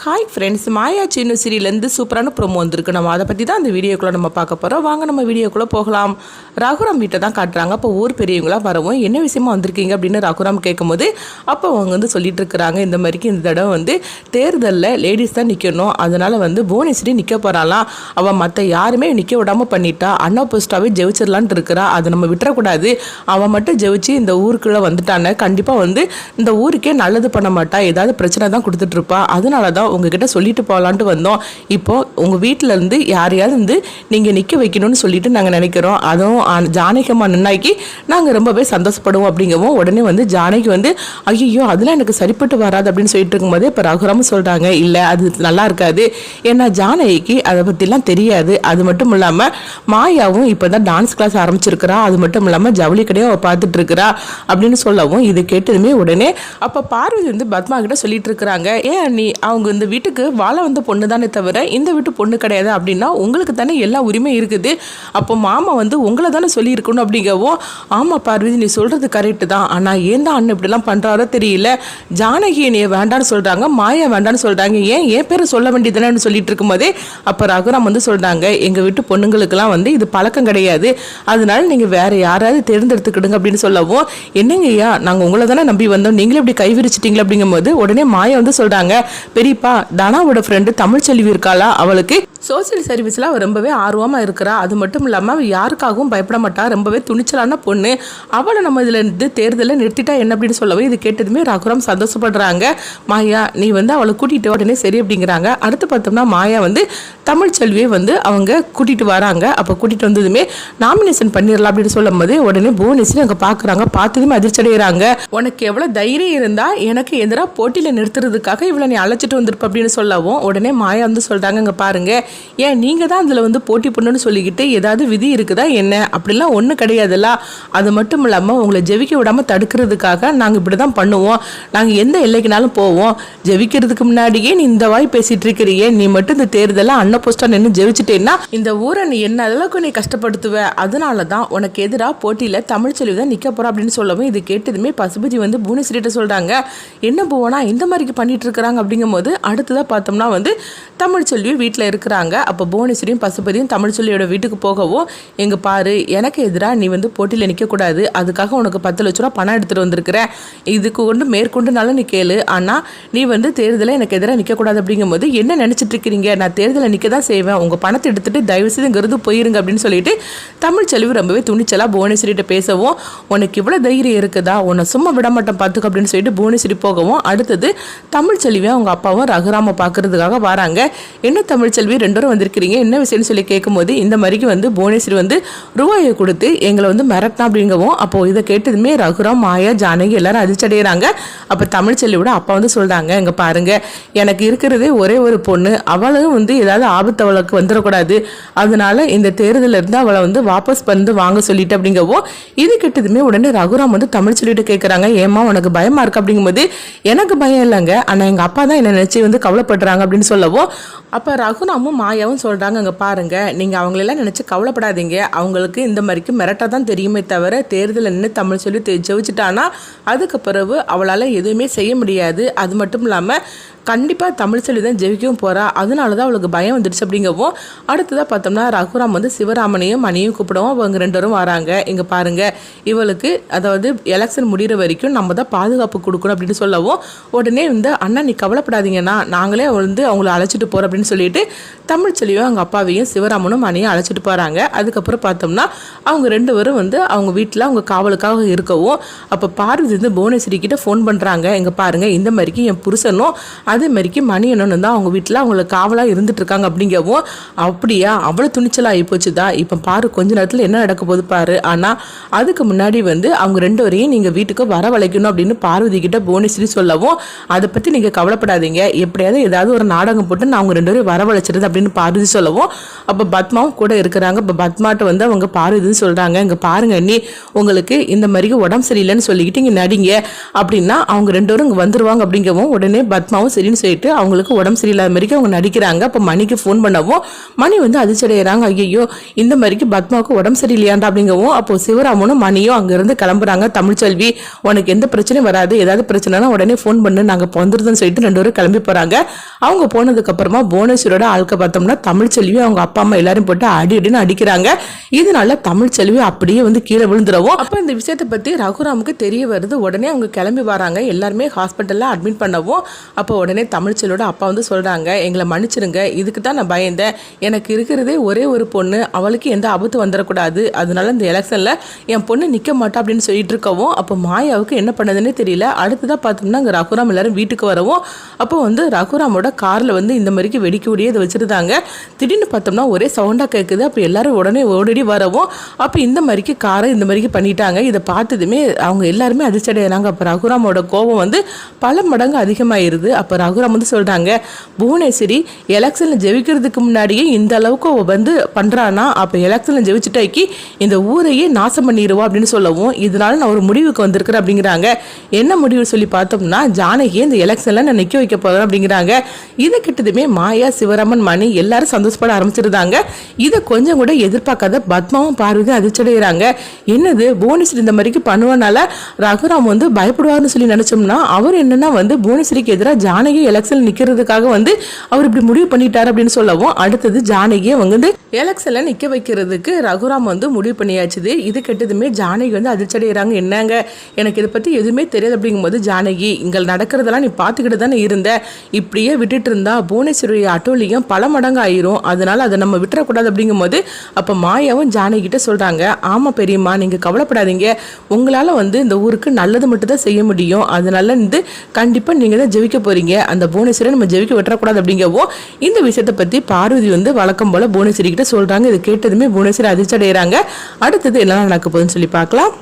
Hi friends, மாயா சின்ன சீரியலேருந்து சூப்பரான promo வந்திருக்கு. நம்ம அதை பற்றி தான் அந்த வீடியோக்குள்ளே நம்ம பார்க்க போகிறோம். வாங்க நம்ம வீடியோக்குள்ளே போகலாம். ரகுராம் வீட்டை தான் காட்டுறாங்க. அப்போ ஊர் பெரியவங்களாம் வரவும் என்ன விஷயமா வந்திருக்கீங்க அப்படின்னு ரகுராம் கேட்கும்போது அப்போ அவங்க வந்து சொல்லிட்டு இருக்கிறாங்க, இந்த மாதிரிக்கு இந்த தடவை வந்து தேர்தலில் லேடிஸ் தான் நிற்கணும், அதனால் வந்து புவனேஸ்வரி நிற்க போகிறாலாம். அவள் மற்ற யாருமே நிற்க விடாமல் பண்ணிட்டா, அண்ணா போஸ்டாவே ஜெயிச்சிடலான்ட்டு இருக்கிறா. அதை நம்ம விட்டுறக்கூடாது. அவள் மட்டும் ஜெயிச்சு இந்த ஊருக்குள்ளே வந்துட்டானே கண்டிப்பாக வந்து இந்த ஊருக்கே நல்லது பண்ண மாட்டா, ஏதாவது பிரச்சனை தான் கொடுத்துட்ருப்பா. அதனால தான் உங்ககிட்ட சொல்லிட்டு போகலான்ட்டு வந்தோம். இப்போ உங்கள் வீட்டிலேருந்து யாரையாவது வந்து நீங்கள் நிற்க வைக்கணும்னு சொல்லிட்டு நாங்கள் நினைக்கிறோம். அதுவும் ஜானகியம்மா நின்னாக்கி நாங்கள் ரொம்பவே சந்தோஷப்படுவோம் அப்படிங்கவும் உடனே வந்து ஜானகி வந்து ஐயோ அதெல்லாம் எனக்கு சரிப்பட்டு வராது அப்படின்னு சொல்லிட்டு இருக்கும்போது இப்போ ரகுராம சொல்கிறாங்க, இல்லை அது நல்லா இருக்காது. ஏன்னா ஜானகிக்கு அதை பற்றிலாம் தெரியாது. அது மட்டும் இல்லாமல் மாயாவும் இப்போ தான் டான்ஸ் கிளாஸ் ஆரம்பிச்சிருக்கிறா. அது மட்டும் இல்லாமல் ஜவுளி கடையும் அவள் பார்த்துட்டு இருக்கிறா அப்படின்னு சொல்லவும் இது கேட்டதுமே உடனே அப்போ பார்வதி வந்து பத்மா கிட்ட சொல்லிட்டு இருக்கிறாங்க, ஏன் நீ அவங்க இந்த வீட்டுக்கு வாழ வந்த பொண்ணு தானே தவிர இந்த வீட்டு பொண்ணு கிடையாது அப்படின்னா உங்களுக்கு தானே எல்லா உரிமை இருக்குது. அப்போ மாமா வந்து உங்களை தானே சொல்லியிருக்கணும் அப்படிங்கவும், ஆமாம் பார்வதி நீ சொல்கிறது கரெக்டு தான், ஆனால் ஏன் தான் அண்ணன் இப்படிலாம் பண்ணுறாரோ தெரியல. ஜானகி நீ வேண்டான்னு சொல்கிறாங்க, மாயா வேண்டான்னு சொல்கிறாங்க, ஏன் என் பேரை சொல்ல வேண்டியதுன்னு சொல்லிட்டு இருக்கும்போதே அப்போ ரகுராம் வந்து சொல்கிறாங்க, எங்கள் வீட்டு பொண்ணுங்களுக்கெல்லாம் வந்து இது பழக்கம் கிடையாது, அதனால நீங்கள் வேறு யாராவது தேர்ந்தெடுத்துக்கிடுங்க அப்படின்னு சொல்லவும், என்னங்கய்யா நாங்கள் உங்களை தானே நம்பி வந்தோம், நீங்களே இப்படி கை விரிச்சிட்டிங்களா அப்படிங்கும்போது உடனே மாயா வந்து சொல்கிறாங்க, பெரியப்பா தனாவோட ஃப்ரெண்டு தமிழ்ச்செல்வி இருக்காளா, அவளுக்கு சோசியல் சர்வீஸில் அவள் ரொம்பவே ஆர்வமாக இருக்கிறா. அது மட்டும் இல்லாமல் அவள் யாருக்காகவும் பயப்பட மாட்டா, ரொம்பவே துணிச்சலான பொண்ணு. அவளை நம்ம இதில் இருந்து தேர்தலில் நிறுத்திட்டா என்ன அப்படின்னு சொல்லவே இது கேட்டதுமே ரகுராம் சந்தோஷப்படுறாங்க. மாயா நீ வந்து அவளை கூட்டிகிட்டு உடனே சரி அப்படிங்கிறாங்க. அடுத்து பார்த்தோம்னா மாயா வந்து தமிழ்ச்செல்வியை வந்து அவங்க கூட்டிகிட்டு வராங்க. அப்போ கூட்டிகிட்டு வந்ததுமே நாமினேஷன் பண்ணிடலாம் அப்படின்னு சொல்லும் போது உடனே புவனேஸ்வரி அங்கே பார்க்குறாங்க. பார்த்ததுமே அதிர்ச்சி அடைகிறாங்க. உனக்கு எவ்வளோ தைரியம் இருந்தால் எனக்கு எதிராக போட்டியில் நிறுத்துறதுக்காக இவ்வளோ நீ அழைச்சிட்டு வந்திருப்ப அப்படின்னு சொல்லவும் உடனே மாயா வந்து சொல்கிறாங்க, இங்கே பாருங்க, ஏன் நீங்கள் தான் அதில் வந்து போட்டி பண்ணணும்னு சொல்லிக்கிட்டு ஏதாவது விதி இருக்குதா என்ன, அப்படிலாம் ஒன்றும் கிடையாதுல்ல. அது மட்டும் இல்லாமல் உங்களை ஜெயிக்க விடாமல் தடுக்கிறதுக்காக நாங்கள் இப்படி தான் பண்ணுவோம், நாங்கள் எந்த எல்லைக்குனாலும் போவோம். ஜெயிக்கிறதுக்கு முன்னாடியே நீ இந்த வாய் பேசிகிட்டு இருக்கிறியே, நீ மட்டும் இந்த தேர்தலில் அண்ணன் போஸ்டா நின்று ஜெயிச்சிட்டேன்னா இந்த ஊரை நீ என்ன அளவுக்கு நீ கஷ்டப்படுத்துவ, அதனால தான் உனக்கு எதிராக போட்டியில் தமிழ்ச்செல்வி தான் நிற்க போகிறா அப்படின்னு சொல்லவும் இது கேட்டதுமே பசுபதி வந்து புவனேஸ்வரிட்ட சொல்கிறாங்க, என்ன புவனா இந்த மாதிரிக்கு பண்ணிட்டு இருக்கிறாங்க அப்படிங்கும்போது அடுத்ததாக பார்த்தோம்னா வந்து தமிழ்ச்செல்வி வீட்டில் இருக்கிறாங்க. அப்போ புவனேஸ்வரியும் பசுபதியும் தமிழ்ச்செல்வியோட வீட்டுக்கு போகவும், எங்க பாரு எனக்கு எதிராக நீ வந்து போட்டியில் நிற்கக்கூடாது, அதுக்காக உனக்கு 10 லட்ச ரூபா பணம் எடுத்துகிட்டு வந்திருக்கிறேன், இதுக்கு கொண்டு மேற்கொண்டுனாலும் நீ கேளு, ஆனால் நீ வந்து தேர்தலில் எனக்கு எதிராக நிற்கக்கூடாது அப்படிங்கும்போது என்ன நினச்சிட்டு இருக்கிறீங்க, நான் தேர்தலில் நிற்க தான் செய்வேன், உங்கள் பணத்தை எடுத்துகிட்டு தயவுசெய்து இங்கிருந்து போயிருங்க அப்படின்னு சொல்லிட்டு தமிழ்ச்செல்வி ரொம்பவே துணிச்சலாக புவனேஸ்வரிட்ட பேசவும், உனக்கு இவ்வளோ தைரியம் இருக்குதா, உன்னை சும்மா விட மாட்டேன் பார்த்துக்க அப்படின்னு சொல்லிட்டு புவனேஸ்வரி போகவும் அடுத்தது தமிழ்ச்செல்வியும் அவங்க அப்பாவும் ரகுராம பார்க்கறதுக்காக வராங்க. என்ன தமிழ்ச்செல்வி ரெண்டு பேரும் வந்திருக்கிறீங்க, என்ன விஷயம்னு சொல்லி கேட்கும்போது இந்த மாதிரிக்கு வந்து புவனேஸ்வரி வந்து ரூபாயை கொடுத்து எங்களை வந்து மிரட்டினா அப்படிங்கவும், அப்போ இதை கேட்டதுமே ரகுராம் மாயா ஜானகி எல்லாரும் அதிர்ச்சி அடைகிறாங்க. அப்போ தமிழ்ச்செல்வியோட அப்பா வந்து சொல்கிறாங்க, இங்கே பாருங்க எனக்கு இருக்கிறதே ஒரே ஒரு பொண்ணு, அவளும் வந்து ஏதாவது ஆபத்து அவளுக்கு வந்துடக்கூடாது, அதனால இந்த தேர்தலில் இருந்து அவளை வந்து வாபஸ் வந்து வாங்க சொல்லிட்டு அப்படிங்கவும் இது கேட்டதுமே உடனே ரகுராம் வந்து தமிழ்ச்செல்விட்டு கேட்குறாங்க, ஏமா உனக்கு பயமா இருக்கு அப்படிங்கும்போது எனக்கு பயம் இல்லைங்க, ஆனால் எங்கள் அப்பா தான் என்னை நினச்சி வந்து கவலைப்படுறாங்க அப்படின்னு சொல்லவும் அப்போ ரகுராமும் மாயாவும் சொல்கிறாங்க, அங்கே பாருங்கள் நீங்கள் அவங்களெல்லாம் நினச்சி கவலைப்படாதீங்க, அவங்களுக்கு இந்த மாதிரிக்கு மிரட்டாக தான் தெரியுமே தவிர தேர்தலில் நின்று தமிழ்ச்செல்வி ஜெயிச்சிட்டானா அதுக்கு பிறகு அவளால் எதுவுமே செய்ய முடியாது. அது மட்டும் இல்லாமல் கண்டிப்பாக தமிழ்ச்செல்வி தான் ஜெயிக்கவும் போகிறா, அதனால தான் அவளுக்கு பயம் வந்துடுச்சு அப்படிங்கவும் அடுத்ததாக பார்த்தோம்னா ரகுராம் வந்து சிவராமனையும் மணியும் கூப்பிடவும் அவங்க 2 பேரும் வராங்க. இங்கே பாருங்கள் இவளுக்கு அதாவது எலெக்ஷன் முடிகிற வரைக்கும் நம்ம தான் பாதுகாப்பு கொடுக்கணும் அப்படின்னு சொல்லவும் உடனே வந்து அண்ணா நீ கவலைப்படாதீங்கன்னா நாங்களே வந்து அவங்கள அழைச்சிட்டு போகிறோம் அப்படின்னு சொல்லிட்டு தமிழ்ச்செல்வியும் அவங்க அப்பாவையும் சிவராமனும் மணியும் அழைச்சிட்டு போகிறாங்க. அதுக்கப்புறம் பார்த்தோம்னா அவங்க 2 பேரும் வந்து அவங்க வீட்டில் அவங்க காவலுக்காக இருக்கவும் அப்போ பார்வதி வந்து புவனேஸ்வரி கிட்ட ஃபோன் பண்ணுறாங்க, இங்கே பாருங்கள் இந்த மாதிரிக்கு என் புருஷனும் அதே மாதிரிக்கு மணி என்னன்னு தான் அவங்க வீட்டில் அவங்களுக்கு காவலாக இருந்துட்டு இருக்காங்க அப்படிங்கவும், அப்படியா அவ்வளோ துணிச்சலாக ஆகிப்போச்சுதா, இப்போ பாரு கொஞ்ச நேரத்தில் என்ன நடக்க போகுது பாரு, ஆனால் அதுக்கு முன்னாடி வந்து அவங்க 2 பேரையும் நீங்கள் வீட்டுக்கு வரவழைக்கணும் அப்படின்னு பார்வதி கிட்ட புவனேஸ்வரி சொல்லவும், அதை பற்றி நீங்கள் கவலைப்படாதீங்க, எப்படியாவது ஏதாவது ஒரு நாடகம் போட்டு நான் அவங்க 2 பேரும் வரவழைச்சிருது அப்படின்னு பார்வதி சொல்லவும் அப்போ பத்மாவும் கூட இருக்கிறாங்க. இப்போ பத்மாட்ட வந்து அவங்க பார்வதின்னு சொல்கிறாங்க, இங்கே பாருங்க நீ உங்களுக்கு இந்த மாதிரி உடம்பு சரியில்லைன்னு சொல்லிக்கிட்டு இங்கே நடிங்க அப்படின்னா அவங்க 2 பேரும் இங்கே வந்துருவாங்க அப்படிங்கவும் உடனே பத்மாவும் சரி சரின்னு சொல்லிட்டு அவங்களுக்கு உடம்பு சரியில்லாத மாதிரிக்கு அவங்க நடிக்கிறாங்க. அப்போ மணிக்கு ஃபோன் பண்ணவும் மணி வந்து அதிர்ச்சி அடைகிறாங்க. ஐயோ இந்த மாதிரிக்கு பத்மாவுக்கு உடம்பு சரியில்லையாண்டா அப்படிங்கவும் அப்போ சிவராமனும் மணியும் அங்கிருந்து கிளம்புறாங்க. தமிழ்ச்செல்வி உனக்கு எந்த பிரச்சனையும் வராது, ஏதாவது பிரச்சனைனா உடனே ஃபோன் பண்ணு, நாங்கள் வந்துருதுன்னு சொல்லிட்டு 2 பேரும் கிளம்பி போறாங்க. அவங்க போனதுக்கு அப்புறமா புவனேஸ்வரோட ஆளுக்க பார்த்தோம்னா தமிழ்ச்செல்வி அவங்க அப்பா அம்மா எல்லாரும் போட்டு அடின்னு அடிக்கிறாங்க. இதனால தமிழ்ச்செல்வி அப்படியே வந்து கீழே விழுந்துடவும் அப்போ இந்த விஷயத்தை பத்தி ரகுராமுக்கு தெரிய வருது. உடனே அவங்க கிளம்பி வராங்க. எல்லாருமே ஹாஸ்பிட்டல்ல அட்மிட் பண்ணவும் அப்போ உடனே தமிழ்ச்செல்வியோட அப்பா வந்து சொல்றாங்க, எங்களை மன்னிச்சிருங்க, இதுக்கு தான் நான் பயந்தேன், எனக்கு இருக்கிறதே ஒரே ஒரு பொண்ணு, அவளுக்கு எந்த ஆபத்து வந்துடக்கூடாது, அதனால இந்த எலெக்ஷன்ல என் பொண்ணு நிக்க மாட்டா அப்படின்னு சொல்லிட்டு இருக்கவும் அப்போ மாயாவுக்கு என்ன பண்ணதுன்னே தெரியல. அடுத்ததான் பார்த்தோம்னா அங்கே ரகுராம் எல்லாரும் வீட்டுக்கு வரவும் அப்போ வந்து ரகுராமோட கார்ல வந்து இந்த மாதிரிக்கு வெடிக்கக்கூடிய இதை வச்சிருந்தாங்க. திடீர்னு பார்த்தோம்னா ஒரே சவுண்டா கேட்குது. அப்போ எல்லாரும் உடனே ஓடி வரவும் அப்போ இந்த மாதிரிக்கு காரை இந்த மாதிரிக்கு பண்ணிட்டாங்க. இதை பார்த்ததுமே அவங்க எல்லாருமே அதிர்ச்சி அடைகிறாங்க. அப்போ ரகுராமோட கோபம் வந்து பல மடங்கு அதிகமாயிருது. அப்போ ரகுராம் வந்து சொல்றாங்க, புவனேஸ்வரி எலெக்ஷன்ல ஜெயிக்கிறதுக்கு முன்னாடியே இந்த அளவுக்கு வந்து பண்றானா, அப்போ எலெக்ஷன்ல ஜெயிச்சுட்டாக்கி இந்த ஊரையே நாசம் பண்ணிடுவா அப்படின்னு சொல்லவும் இதனால நான் ஒரு முடிவுக்கு வந்திருக்கிறேன் அப்படிங்கிறாங்க. என்ன முடிவு சொல்லி பார்த்தோம்னா ஜானகி இந்த எலெக்ஷன்ல நான் நிக்க வைக்க போறேன் அப்படிங்கிறாங்க. இதை கிட்டதுமே மாயா சிவராமன் மணி எல்லாரும் சந்தோஷப்பட ஆரம்பிச்சிருந்தாங்க. இதை கொஞ்சம் கூட எதிர்பார்க்காத பத்மாவும் பார்வதி அதிர்ச்சடைகிறாங்க. என்னது புவனேஸ்வரி இந்த மாதிரிக்கு பண்ணுவனால ரகுராம் வந்து பயப்படுவார்னு சொல்லி நினைச்சோம்னா அவர் என்னன்னா வந்து புவனேஸ்வரிக்கு எதிராக ஜானகி எலெக்ஷன் நிக்கிறதுக்காக வந்து அவர் இப்படி முடிவு பண்ணிட்டாரு அப்படின்னு சொல்லவும் அடுத்தது ஜானகியை வந்து எலெக்ஷன்ல நிக்க வைக்கிறதுக்கு ரகுராம் வந்து முடிவு பண்ணியாச்சுது. இது கெட்டதுமே ஜானகி வந்து அதிர்ச்சடைகிறாங்க. என்னங்க எனக்கு இதை பத்தி எதுவுமே தெரியாது அப்படிங்கும்போது ஜானகி இங்க நடக்கிறதெல்லாம் நீ பார்த்துக்கிட்டு தானே இருந்த, இப்படியே விட்டுட்டு இருந்தா புவனேஸ்வரி அட்டோலியும் பல மடங்கு ஆயிரும், அதனால அதை நம்ம விட்டுறக்கூடாது அப்படிங்கும்போது அப்ப மாயாவும் ஜானகி கிட்ட சொல்றாங்க, ஆமா பெரியம்மா நீங்க கவலைப்படாதீங்க, உங்களால வந்து இந்த ஊருக்கு நல்லது மட்டும் தான் செய்ய முடியும், அதனால வந்து கண்டிப்பா நீங்க தான் ஜெயிக்க போறீங்க, அந்த புவனேஸ்வரை நம்ம ஜெயிக்க விட்டுறக்கூடாது அப்படிங்கவும் இந்த விஷயத்தை பத்தி பார்வதி வந்து வழக்கம் போல புவனேஸ்வரி கிட்ட சொல்றாங்க. இது கேட்டதுமே புவனேஸ்வரி அதிர்ச்சி அடைகிறாங்க. அடுத்தது என்ன நடக்க போகுதுன்னு சொல்லி பார்க்கலாம்.